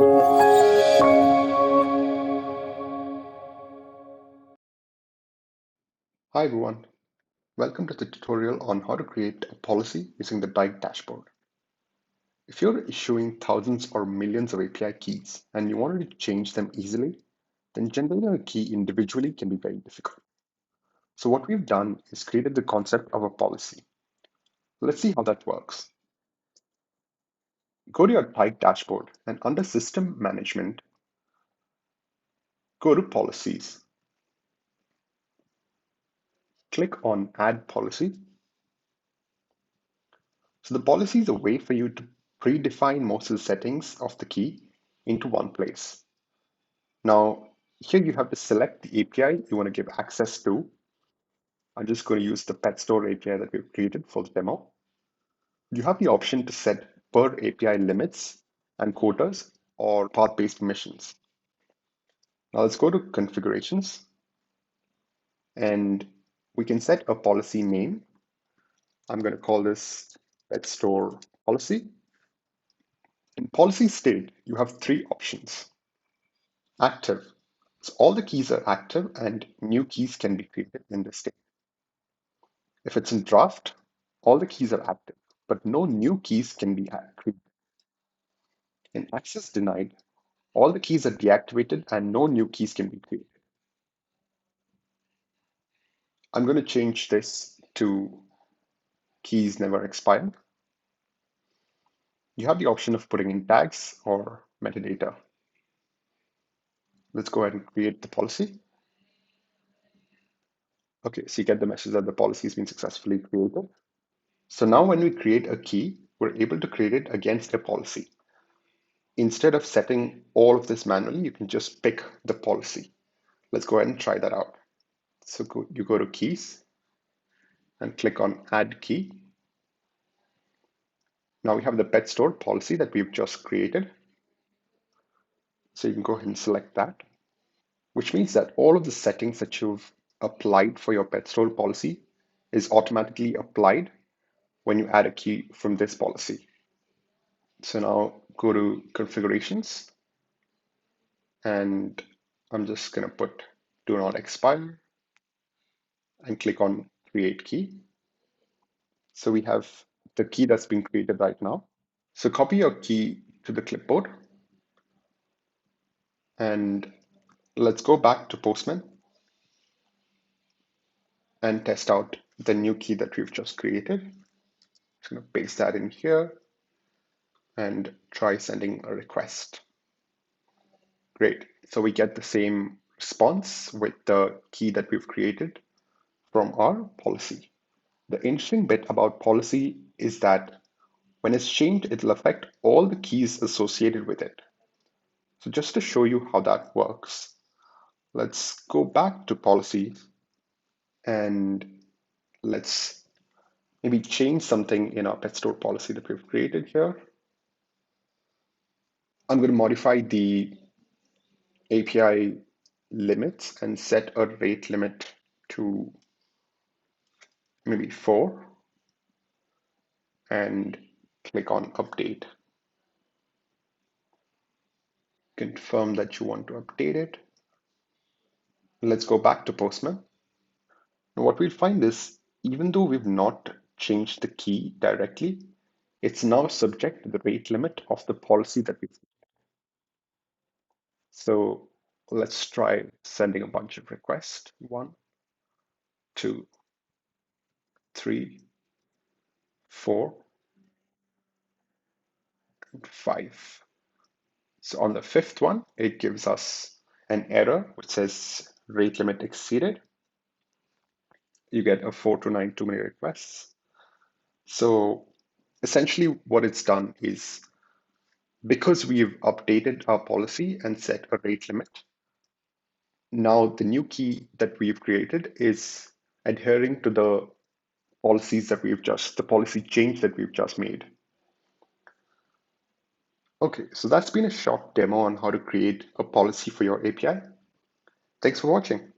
Hi everyone, welcome to the tutorial on how to create a policy using the Dike dashboard. If you're issuing thousands or millions of API keys and you wanted to change them easily, then generating a key individually can be very difficult. So what we've done is created the concept of a policy. Let's see how that works. Go to your Dike dashboard and under System Management, go to Policies. Click on Add Policy. So the policy is a way for you to predefine most of the settings of the key into one place. Now, here you have to select the API you want to give access to. I'm just going to use the pet store API that we've created for the demo. You have the option to set per API limits and quotas or path-based permissions. Now let's go to configurations and we can set a policy name. I'm going to call this pet store policy. In policy state, you have three options. Active. So all the keys are active and new keys can be created in this state. If it's in draft, all the keys are active, but no new keys can be created. In access denied, all the keys are deactivated and no new keys can be created. I'm going to change this to keys never expire. You have the option of putting in tags or metadata. Let's go ahead and create the policy. Okay, so you get the message that the policy has been successfully created. So now when we create a key, we're able to create it against a policy. Instead of setting all of this manually, you can just pick the policy. Let's go ahead and try that out. So you go to keys and click on add key. Now we have the pet store policy that we've just created. So you can go ahead and select that, which means that all of the settings that you've applied for your pet store policy is automatically applied when you add a key from this policy. So now go to configurations and I'm just going to put do not expire and click on create key. So we have the key that's been created right now. So copy your key to the clipboard and let's go back to Postman and test out the new key that we've just created. Just going to paste that in here and try sending a request. Great. So we get the same response with the key that we've created from our policy. The interesting bit about policy is that when it's changed, it'll affect all the keys associated with it. So just to show you how that works, let's go back to policy and let's maybe change something in our pet store policy that we've created here. I'm going to modify the API limits and set a rate limit to maybe 4 and click on update. Confirm that you want to update it. Let's go back to Postman. Now what we'll find is even though we've not changed the key directly, it's now subject to the rate limit of the policy that we've. So let's try sending a bunch of requests. 1, 2, 3, 4, and 5. So on the fifth one, it gives us an error which says rate limit exceeded. You get a 4 to 9 too many requests. So essentially what it's done is because we've updated our policy and set a rate limit, now the new key that we've created is adhering to the policies that the policy change that we've just made. Okay, so that's been a short demo on how to create a policy for your API. Thanks for watching.